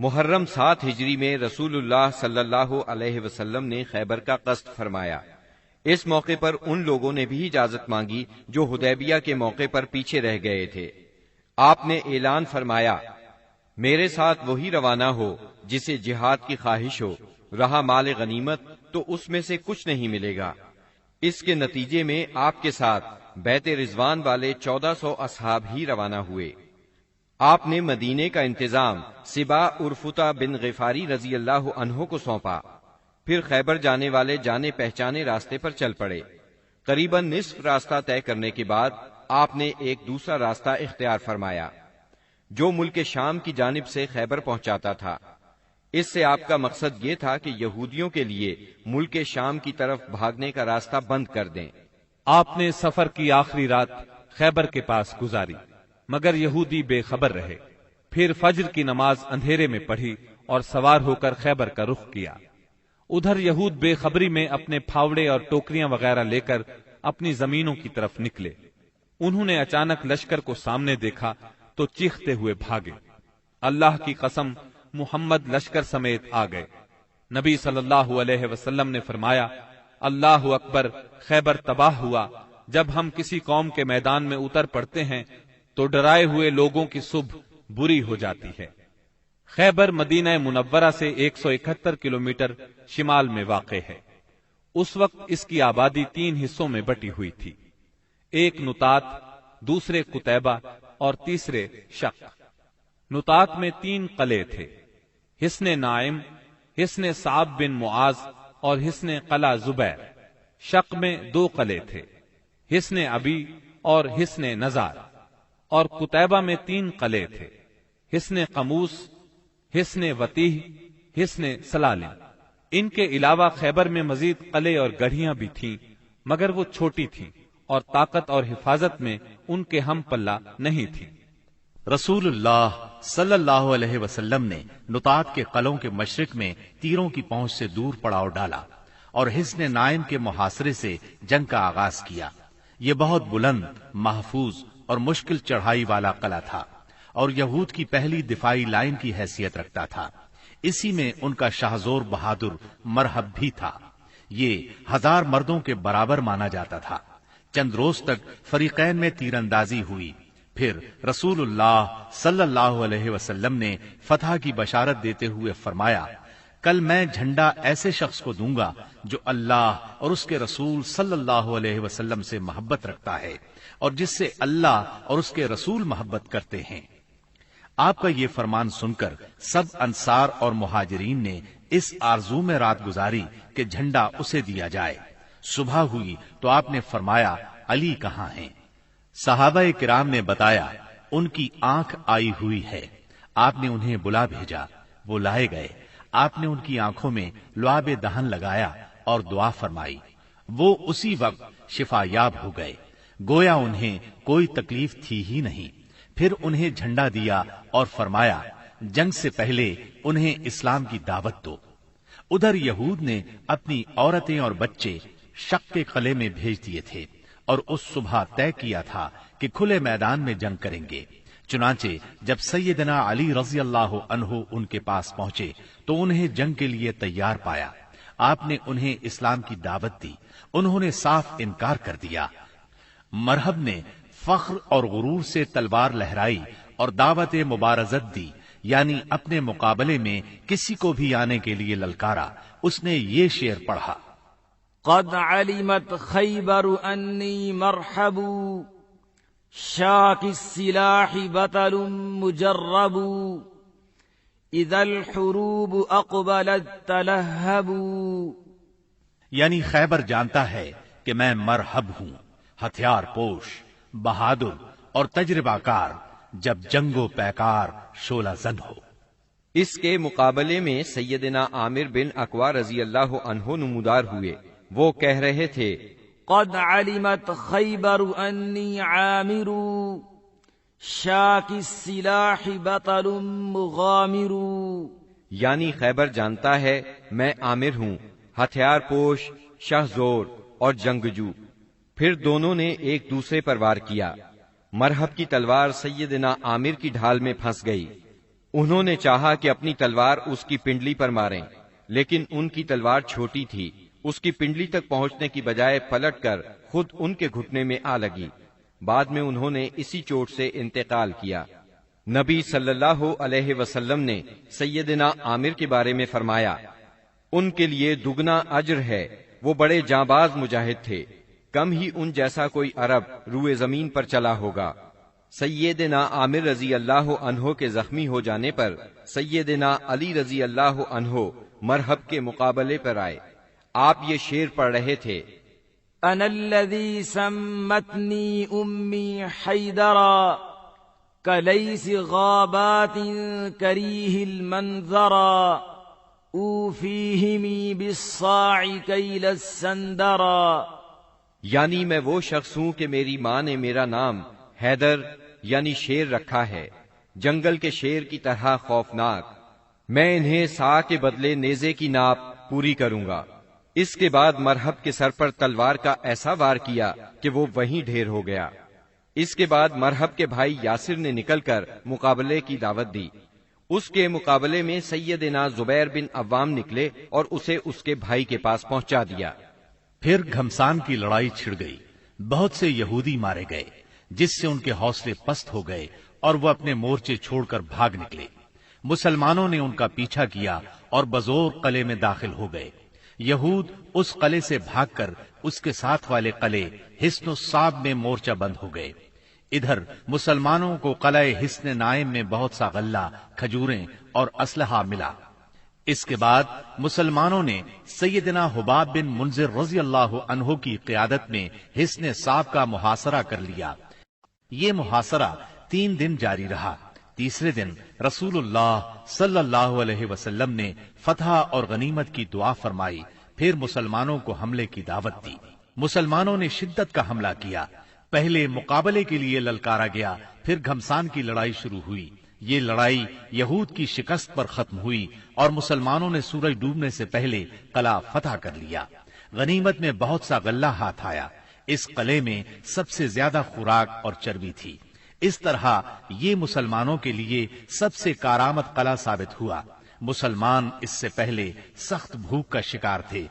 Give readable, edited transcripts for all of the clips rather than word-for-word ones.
محرم 7 ہجری میں رسول اللہ صلی اللہ علیہ وسلم نے خیبر کا قصد فرمایا۔ اس موقع پر ان لوگوں نے بھی اجازت مانگی جو حدیبیہ کے موقع پر پیچھے رہ گئے تھے۔ آپ نے اعلان فرمایا، میرے ساتھ وہی روانہ ہو جسے جہاد کی خواہش ہو، رہا مال غنیمت تو اس میں سے کچھ نہیں ملے گا۔ اس کے نتیجے میں آپ کے ساتھ بیت رضوان والے 1400 اصحاب ہی روانہ ہوئے۔ آپ نے مدینے کا انتظام سبا عرفتہ بن غفاری رضی اللہ عنہ کو سونپا، پھر خیبر جانے والے جانے پہچانے راستے پر چل پڑے۔ قریباً نصف راستہ طے کرنے کے بعد آپ نے ایک دوسرا راستہ اختیار فرمایا جو ملک شام کی جانب سے خیبر پہنچاتا تھا۔ اس سے آپ کا مقصد یہ تھا کہ یہودیوں کے لیے ملک شام کی طرف بھاگنے کا راستہ بند کر دیں۔ آپ نے سفر کی آخری رات خیبر کے پاس گزاری، مگر یہودی بے خبر رہے۔ پھر فجر کی نماز اندھیرے میں پڑھی اور سوار ہو کر خیبر کا رخ کیا۔ ادھر یہود بے خبری میں اپنے پھاوڑے اور ٹوکریاں وغیرہ لے کر اپنی زمینوں کی طرف نکلے۔ انہوں نے اچانک لشکر کو سامنے دیکھا تو چیختے ہوئے بھاگے۔ اللہ کی قسم، محمد لشکر سمیت آ گئے۔ نبی صلی اللہ علیہ وسلم نے فرمایا، اللہ اکبر، خیبر تباہ ہوا۔ جب ہم کسی قوم کے میدان میں اتر پڑتے ہیں تو ڈرائے ہوئے لوگوں کی صبح بری ہو جاتی ہے۔ خیبر مدینہ منورہ سے 171 کلومیٹر شمال میں واقع ہے۔ اس وقت اس کی آبادی 3 حصوں میں بٹی ہوئی تھی، ایک نطات، دوسرے قتیبہ اور تیسرے شق۔ نطات میں 3 قلعے تھے، حصن نائم، حصن صعب بن معاذ اور حصن قلعہ زبیر۔ شق میں 2 قلعے تھے، حصن ابی اور حصن نزار۔ اور قتیبہ میں 3 قلعے تھے، حصن قموس، حصن وتیح، حصن سلالم۔ ان کے علاوہ خیبر میں مزید قلعے اور گڑھیاں بھی تھیں، مگر وہ چھوٹی تھیں اور طاقت اور حفاظت میں ان کے ہم پلہ نہیں تھی۔ رسول اللہ صلی اللہ علیہ وسلم نے نطات کے قلعوں کے مشرق میں تیروں کی پہنچ سے دور پڑاؤ ڈالا اور حصن نائم کے محاصرے سے جنگ کا آغاز کیا۔ یہ بہت بلند، محفوظ اور مشکل چڑھائی والا قلعہ تھا اور یہود کی پہلی دفاعی لائن کی حیثیت رکھتا تھا۔ اسی میں ان کا شاہزور بہادر مرحب بھی تھا۔ یہ 1000 مردوں کے برابر مانا جاتا تھا۔ چند روز تک فریقین میں تیر اندازی ہوئی، پھر رسول اللہ صلی اللہ علیہ وسلم نے فتح کی بشارت دیتے ہوئے فرمایا، کل میں جھنڈا ایسے شخص کو دوں گا جو اللہ اور اس کے رسول صلی اللہ علیہ وسلم سے محبت رکھتا ہے اور جس سے اللہ اور اس کے رسول محبت کرتے ہیں۔ آپ کا یہ فرمان سن کر سب انصار اور مہاجرین نے اس آرزو میں رات گزاری کہ جھنڈا اسے دیا جائے۔ صبح ہوئی تو آپ نے فرمایا، علی کہاں ہیں؟ صحابہ کرام نے بتایا، ان کی آنکھ آئی ہوئی ہے۔ آپ نے انہیں بلا بھیجا، وہ لائے گئے۔ آپ نے ان کی آنکھوں میں لعاب دہن لگایا اور دعا فرمائی۔ وہ اسی وقت شفا یاب ہو گئے، گویا انہیں کوئی تکلیف تھی ہی نہیں۔ پھر انہیں جھنڈا دیا اور فرمایا، جنگ سے پہلے انہیں اسلام کی دعوت دو۔ ادھر یہود نے اپنی عورتیں اور بچے شق کے قلعے میں بھیج دیے تھے اور اس صبح طے کیا تھا کہ کھلے میدان میں جنگ کریں گے۔ چنانچہ جب سیدنا علی رضی اللہ عنہ ان کے پاس پہنچے تو انہیں جنگ کے لیے تیار پایا۔ آپ نے انہیں اسلام کی دعوت دی، انہوں نے صاف انکار کر دیا۔ مرحب نے فخر اور غرور سے تلوار لہرائی اور دعوت مبارزت دی، یعنی اپنے مقابلے میں کسی کو بھی آنے کے لیے للکارا۔ اس نے یہ شعر پڑھا، قد علمت خیبر انی مرحب، شاک السلاح بطل مجرب، اذا الحروب اقبلت تلہب۔ یعنی خیبر جانتا ہے کہ میں مرحب ہوں، ہتھیار پوش، بہادر اور تجربہ کار، جب جنگ و پیکار شعلہ زن ہو۔ اس کے مقابلے میں سیدنا عامر بن اقوا رضی اللہ عنہ نمودار ہوئے۔ وہ کہہ رہے تھے، قد علمت خیبر انی عامر، شاک السلاح بطل مغامر۔ یعنی خیبر جانتا ہے میں عامر ہوں، ہتھیار پوش، شہزور اور جنگجو۔ پھر دونوں نے ایک دوسرے پر وار کیا۔ مرحب کی تلوار سیدنا عامر کی ڈھال میں پھنس گئی۔ انہوں نے چاہا کہ اپنی تلوار اس کی پنڈلی پر ماریں، لیکن ان کی تلوار چھوٹی تھی، اس کی پنڈلی تک پہنچنے کی بجائے پلٹ کر خود ان کے گھٹنے میں آ لگی۔ بعد میں انہوں نے اسی چوٹ سے انتقال کیا۔ نبی صلی اللہ علیہ وسلم نے سیدنا عامر کے بارے میں فرمایا، ان کے لیے دگنا اجر ہے، وہ بڑے جانباز مجاہد تھے، کم ہی ان جیسا کوئی عرب روئے زمین پر چلا ہوگا۔ سیدنا عامر رضی اللہ عنہ کے زخمی ہو جانے پر سیدنا علی رضی اللہ عنہ مرحب کے مقابلے پر آئے۔ آپ یہ شعر پڑھ رہے تھے، انا الذی سمتنی امی حیدرا کلیس غابات کریہ المنظرا اوفیہمی بالصاع کیل السندرا، یعنی میں وہ شخص ہوں کہ میری ماں نے میرا نام حیدر یعنی شیر رکھا ہے، جنگل کے شیر کی طرح خوفناک، میں انہیں سا کے بدلے نیزے کی ناپ پوری کروں گا۔ اس کے بعد مرحب کے سر پر تلوار کا ایسا وار کیا کہ وہ وہیں ڈھیر ہو گیا۔ اس کے بعد مرحب کے بھائی یاسر نے نکل کر مقابلے کی دعوت دی۔ اس کے مقابلے میں سیدنا زبیر بن عوام نکلے اور اسے اس کے بھائی کے پاس پہنچا دیا۔ پھر گھمسان کی لڑائی چھڑ گئی، بہت سے یہودی مارے گئے، جس سے ان کے حوصلے پست ہو گئے اور وہ اپنے مورچے چھوڑ کر بھاگ نکلے۔ مسلمانوں نے ان کا پیچھا کیا اور بزور قلعے میں داخل ہو گئے۔ یہود اس قلعے سے بھاگ کر اس کے ساتھ والے قلعے حصن الصاب میں مورچہ بند ہو گئے۔ ادھر مسلمانوں کو قلعہ حصن نائم میں بہت سا غلہ، کھجوریں اور اسلحہ ملا۔ اس کے بعد مسلمانوں نے سیدنا حباب بن منذر رضی اللہ عنہ کی قیادت میں حصن صاب کا محاصرہ کر لیا۔ یہ محاصرہ 3 دن جاری رہا۔ تیسرے دن رسول اللہ صلی اللہ علیہ وسلم نے فتح اور غنیمت کی دعا فرمائی، پھر مسلمانوں کو حملے کی دعوت دی۔ مسلمانوں نے شدت کا حملہ کیا۔ پہلے مقابلے کے لیے للکارا گیا، پھر گھمسان کی لڑائی شروع ہوئی۔ یہ لڑائی یہود کی شکست پر ختم ہوئی اور مسلمانوں نے سورج ڈوبنے سے پہلے قلعہ فتح کر لیا۔ غنیمت میں بہت سا غلہ ہاتھ آیا۔ اس قلعے میں سب سے زیادہ خوراک اور چربی تھی۔ اس طرح یہ مسلمانوں کے لیے سب سے کارآمد قلعہ ثابت ہوا۔ مسلمان اس سے پہلے سخت بھوک کا شکار تھے،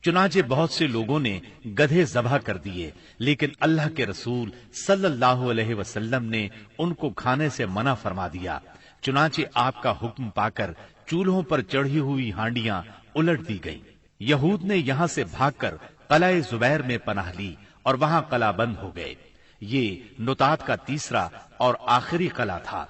چنانچہ بہت سے لوگوں نے گدھے ذبح کر دیے، لیکن اللہ کے رسول صلی اللہ علیہ وسلم نے ان کو کھانے سے منع فرما دیا۔ چنانچہ آپ کا حکم پا کر چولہوں پر چڑھی ہوئی ہانڈیاں الٹ دی گئیں۔ یہود نے یہاں سے بھاگ کر قلعہ زبیر میں پناہ لی اور وہاں قلعہ بند ہو گئے۔ یہ نطاط کا تیسرا اور آخری قلعہ تھا۔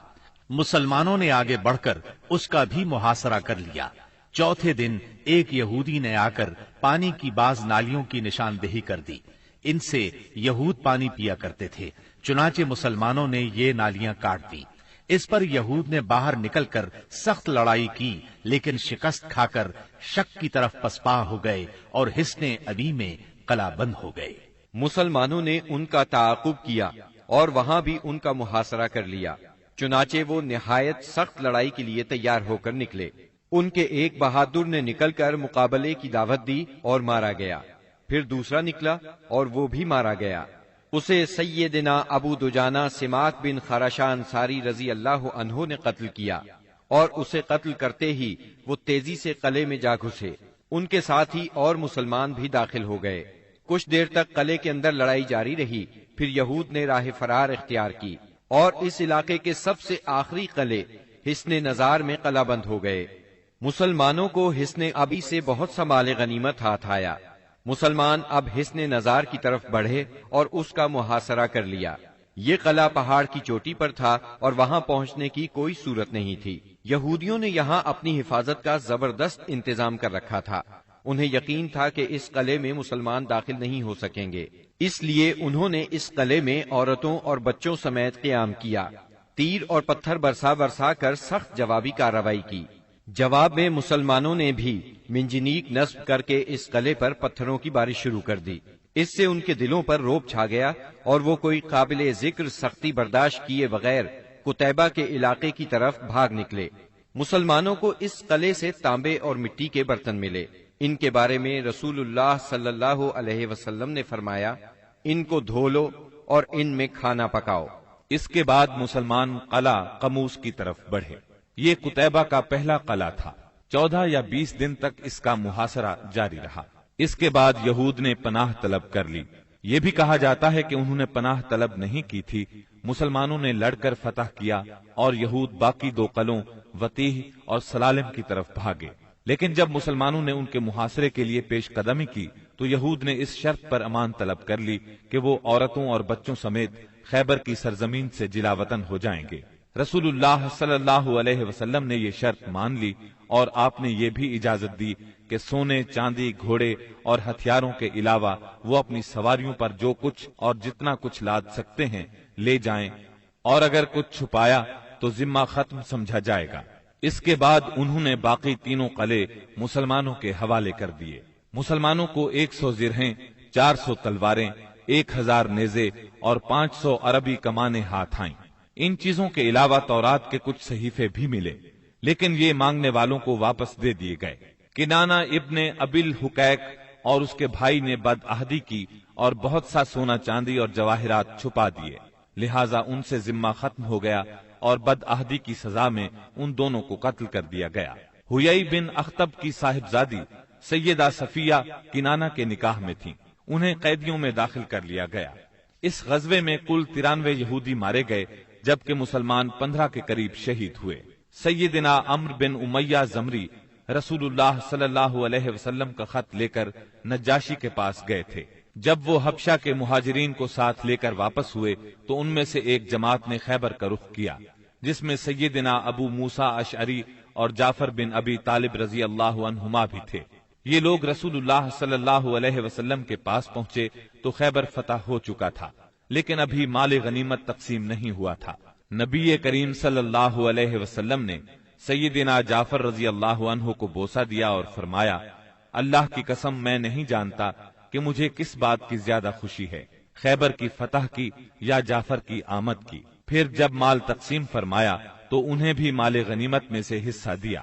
مسلمانوں نے آگے بڑھ کر اس کا بھی محاصرہ کر لیا۔ چوتھے دن ایک یہودی نے آ کر پانی کی بعض نالیوں کی نشاندہی کر دی۔ ان سے یہود پانی پیا کرتے تھے، چنانچہ مسلمانوں نے یہ نالیاں کاٹ دی۔ اس پر یہود نے باہر نکل کر سخت لڑائی کی، لیکن شکست کھا کر شک کی طرف پسپا ہو گئے اور حصن ابی میں قلعہ بند ہو گئے۔ مسلمانوں نے ان کا تعاقب کیا اور وہاں بھی ان کا محاصرہ کر لیا، چنانچہ وہ نہایت سخت لڑائی کے لیے تیار ہو کر نکلے۔ ان کے ایک بہادر نے نکل کر مقابلے کی دعوت دی اور مارا گیا، پھر دوسرا نکلا اور وہ بھی مارا گیا۔ اسے سیدنا ابو دجانہ سماک بن خراشان انصاری رضی اللہ عنہ نے قتل کیا، اور اسے قتل کرتے ہی وہ تیزی سے قلعے میں جا گھسے۔ ان کے ساتھ ہی اور مسلمان بھی داخل ہو گئے۔ کچھ دیر تک قلعے کے اندر لڑائی جاری رہی، پھر یہود نے راہ فرار اختیار کی اور اس علاقے کے سب سے آخری قلعے حصن نزار میں قلعہ بند ہو گئے۔ مسلمانوں کو حصن ابی سے بہت سا مال غنیمت ہاتھ آیا۔ مسلمان اب حصن نزار کی طرف بڑھے اور اس کا محاصرہ کر لیا۔ یہ قلعہ پہاڑ کی چوٹی پر تھا اور وہاں پہنچنے کی کوئی صورت نہیں تھی۔ یہودیوں نے یہاں اپنی حفاظت کا زبردست انتظام کر رکھا تھا۔ انہیں یقین تھا کہ اس قلعے میں مسلمان داخل نہیں ہو سکیں گے، اس لیے انہوں نے اس قلعے میں عورتوں اور بچوں سمیت قیام کیا، تیر اور پتھر برسا کر سخت جوابی کارروائی کی۔ جواب میں مسلمانوں نے بھی منجنیق نصب کر کے اس قلعے پر پتھروں کی بارش شروع کر دی۔ اس سے ان کے دلوں پر رعب چھا گیا اور وہ کوئی قابل ذکر سختی برداشت کیے بغیر قتیبہ کے علاقے کی طرف بھاگ نکلے۔ مسلمانوں کو اس قلعے سے تانبے اور مٹی کے برتن ملے۔ ان کے بارے میں رسول اللہ صلی اللہ علیہ وسلم نے فرمایا، ان کو دھو لو اور ان میں کھانا پکاؤ۔ اس کے بعد مسلمان قلعہ قموس کی طرف بڑھے۔ یہ قتیبہ کا پہلا قلعہ تھا۔ 14 یا 20 دن تک اس کا محاصرہ جاری رہا۔ اس کے بعد یہود نے پناہ طلب کر لی۔ یہ بھی کہا جاتا ہے کہ انہوں نے پناہ طلب نہیں کی تھی، مسلمانوں نے لڑ کر فتح کیا اور یہود باقی 2 قلعوں وتیح اور سلالم کی طرف بھاگے۔ لیکن جب مسلمانوں نے ان کے محاصرے کے لیے پیش قدمی کی تو یہود نے اس شرط پر امان طلب کر لی کہ وہ عورتوں اور بچوں سمیت خیبر کی سرزمین سے جلا وطن ہو جائیں گے۔ رسول اللہ صلی اللہ علیہ وسلم نے یہ شرط مان لی اور آپ نے یہ بھی اجازت دی کہ سونے، چاندی، گھوڑے اور ہتھیاروں کے علاوہ وہ اپنی سواریوں پر جو کچھ اور جتنا کچھ لاد سکتے ہیں لے جائیں، اور اگر کچھ چھپایا تو ذمہ ختم سمجھا جائے گا۔ اس کے بعد انہوں نے باقی 3 قلعے مسلمانوں کے حوالے کر دیے۔ مسلمانوں کو 100 زرہیں، 400 تلواریں، 1000 نیزے اور 500 عربی کمانیں ہاتھ آئیں۔ ان چیزوں کے علاوہ تورات کے کچھ صحیفے بھی ملے، لیکن یہ مانگنے والوں کو واپس دے دیے گئے۔ کنانہ ابن ابی الحقیق اور اس کے بھائی نے بدعہدی کی اور بہت سا سونا چاندی اور جواہرات چھپا دیے، لہذا ان سے ذمہ ختم ہو گیا اور بدعہدی کی سزا میں ان دونوں کو قتل کر دیا گیا۔ حیی بن اخطب کی صاحبزادی سیدہ صفیہ کنانہ کے نکاح میں تھیں، انہیں قیدیوں میں داخل کر لیا گیا۔ اس غزوے میں کل 93 یہودی مارے گئے، جبکہ مسلمان 15 کے قریب شہید ہوئے۔ سیدنا عمرو بن امیہ زمری رسول اللہ صلی اللہ علیہ وسلم کا خط لے کر نجاشی کے پاس گئے تھے۔ جب وہ حبشہ کے مہاجرین کو ساتھ لے کر واپس ہوئے تو ان میں سے ایک جماعت نے خیبر کا رخ کیا، جس میں سیدنا ابو موسیٰ اشعری اور جعفر بن ابی طالب رضی اللہ عنہما بھی تھے۔ یہ لوگ رسول اللہ صلی اللہ علیہ وسلم کے پاس پہنچے تو خیبر فتح ہو چکا تھا، لیکن ابھی مال غنیمت تقسیم نہیں ہوا تھا۔ نبی کریم صلی اللہ علیہ وسلم نے سیدنا جعفر رضی اللہ عنہ کو بوسہ دیا اور فرمایا، اللہ کی قسم میں نہیں جانتا کہ مجھے کس بات کی زیادہ خوشی ہے، خیبر کی فتح کی یا جعفر کی آمد کی۔ پھر جب مال تقسیم فرمایا تو انہیں بھی مال غنیمت میں سے حصہ دیا۔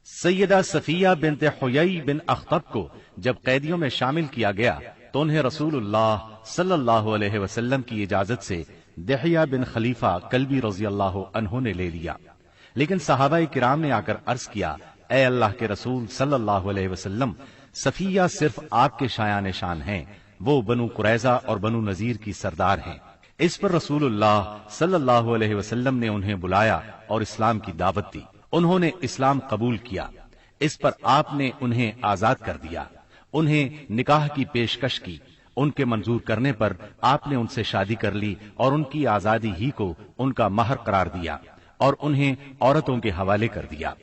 سیدہ صفیہ بنت حیی بن اخطب کو جب قیدیوں میں شامل کیا گیا تو انہیں رسول اللہ صلی اللہ علیہ وسلم کی اجازت سے دحیہ بن خلیفہ کلبی رضی اللہ عنہ نے لے لیا، لیکن صحابہ کرام نے آ کر عرض کیا، اے اللہ کے رسول صلی اللہ علیہ وسلم، صفیہ صرف آپ کے شایان شان ہیں، وہ بنو قریظہ اور بنو نذیر کی سردار ہیں۔ اس پر رسول اللہ صلی اللہ علیہ وسلم نے انہیں بلایا اور اسلام کی دعوت دی۔ انہوں نے اسلام قبول کیا، اس پر آپ نے انہیں آزاد کر دیا، انہیں نکاح کی پیشکش کی۔ ان کے منظور کرنے پر آپ نے ان سے شادی کر لی اور ان کی آزادی ہی کو ان کا مہر قرار دیا اور انہیں عورتوں کے حوالے کر دیا۔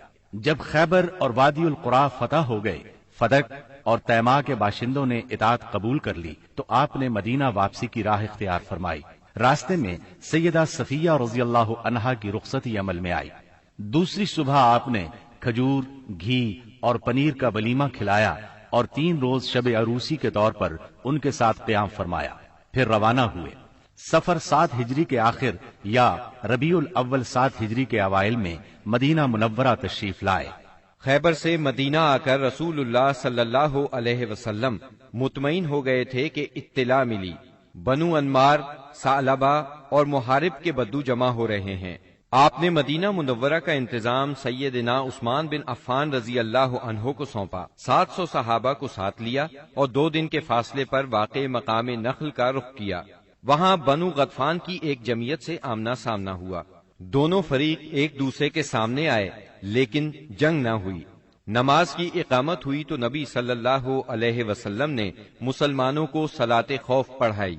جب خیبر اور وادی القرا فتح ہو گئے، فدق اور تیما کے باشندوں نے اطاعت قبول کر لی تو آپ نے مدینہ واپسی کی راہ اختیار فرمائی۔ راستے میں سیدہ صفیہ رضی اللہ عنہا کی رخصتی عمل میں آئی۔ دوسری صبح آپ نے کھجور، گھی اور پنیر کا ولیمہ کھلایا اور 3 روز شب عروسی کے طور پر ان کے ساتھ قیام فرمایا، پھر روانہ ہوئے۔ سفر 7 ہجری کے آخر یا ربیع الاول 7 ہجری کے اوائل میں مدینہ منورہ تشریف لائے۔ خیبر سے مدینہ آ کر رسول اللہ صلی اللہ علیہ وسلم مطمئن ہو گئے تھے کہ اطلاع ملی بنو انمار، ثعلبہ اور محارب کے بدو جمع ہو رہے ہیں۔ آپ نے مدینہ منورہ کا انتظام سیدنا عثمان بن عفان رضی اللہ عنہ کو سونپا، 700 صحابہ کو ساتھ لیا اور 2 دن کے فاصلے پر واقع مقام نخل کا رخ کیا۔ وہاں بنو غطفان کی ایک جمعیت سے آمنا سامنا ہوا۔ دونوں فریق ایک دوسرے کے سامنے آئے لیکن جنگ نہ ہوئی۔ نماز کی اقامت ہوئی تو نبی صلی اللہ علیہ وسلم نے مسلمانوں کو صلاۃ خوف پڑھائی،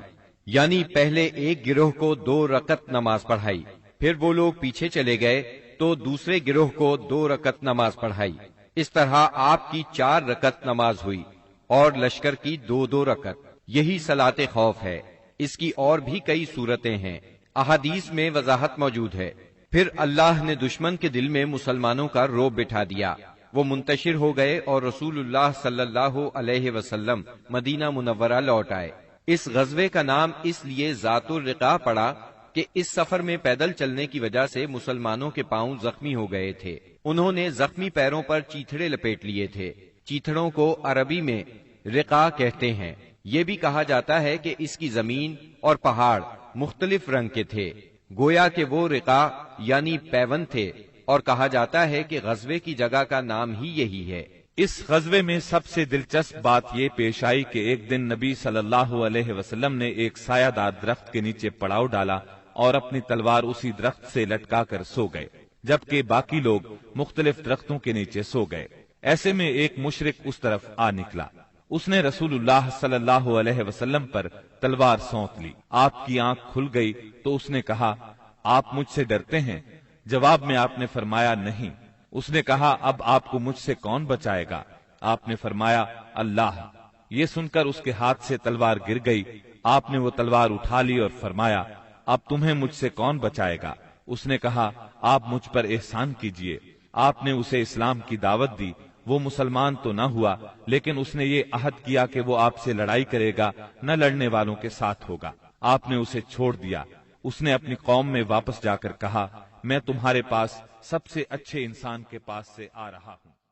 یعنی پہلے ایک گروہ کو 2 رکعت نماز پڑھائی، پھر وہ لوگ پیچھے چلے گئے تو دوسرے گروہ کو 2 رکعت نماز پڑھائی۔ اس طرح آپ کی 4 رکعت نماز ہوئی اور لشکر کی 2 رکعت۔ یہی صلاۃ خوف ہے۔ اس کی اور بھی کئی صورتیں ہیں، احادیث میں وضاحت موجود ہے۔ پھر اللہ نے دشمن کے دل میں مسلمانوں کا رعب بٹھا دیا، وہ منتشر ہو گئے اور رسول اللہ صلی اللہ علیہ وسلم مدینہ منورہ لوٹ آئے۔ اس غزوے کا نام اس لیے ذات الرقاع پڑا کہ اس سفر میں پیدل چلنے کی وجہ سے مسلمانوں کے پاؤں زخمی ہو گئے تھے۔ انہوں نے زخمی پیروں پر چیتھڑے لپیٹ لیے تھے۔ چیتھڑوں کو عربی میں رقاع کہتے ہیں۔ یہ بھی کہا جاتا ہے کہ اس کی زمین اور پہاڑ مختلف رنگ کے تھے، گویا کہ وہ رقاع یعنی پیون تھے اور کہا جاتا ہے کہ غزوے کی جگہ کا نام ہی یہی ہے۔ اس غزوے میں سب سے دلچسپ بات یہ پیش آئی کہ ایک دن نبی صلی اللہ علیہ وسلم نے ایک سایہ دار درخت کے نیچے پڑاؤ ڈالا اور اپنی تلوار اسی درخت سے لٹکا کر سو گئے، جبکہ باقی لوگ مختلف درختوں کے نیچے سو گئے۔ ایسے میں ایک مشرک اس طرف آ نکلا، اس نے رسول اللہ صلی اللہ علیہ وسلم پر تلوار سونت لی۔ آپ کی آنکھ کھل گئی تو اس نے کہا، آپ مجھ سے ڈرتے ہیں؟ جواب میں آپ نے فرمایا، نہیں۔ اس نے کہا، اب آپ کو مجھ سے کون بچائے گا؟ آپ نے فرمایا، اللہ۔ یہ سن کر اس کے ہاتھ سے تلوار گر گئی۔ آپ نے وہ تلوار اٹھا لی اور فرمایا، اب تمہیں مجھ سے کون بچائے گا؟ اس نے کہا، آپ مجھ پر احسان کیجئے۔ آپ نے اسے اسلام کی دعوت دی۔ وہ مسلمان تو نہ ہوا، لیکن اس نے یہ عہد کیا کہ وہ آپ سے لڑائی کرے گا، نہ لڑنے والوں کے ساتھ ہوگا۔ آپ نے اسے چھوڑ دیا۔ اس نے اپنی قوم میں واپس جا کر کہا، میں تمہارے پاس سب سے اچھے انسان کے پاس سے آ رہا ہوں۔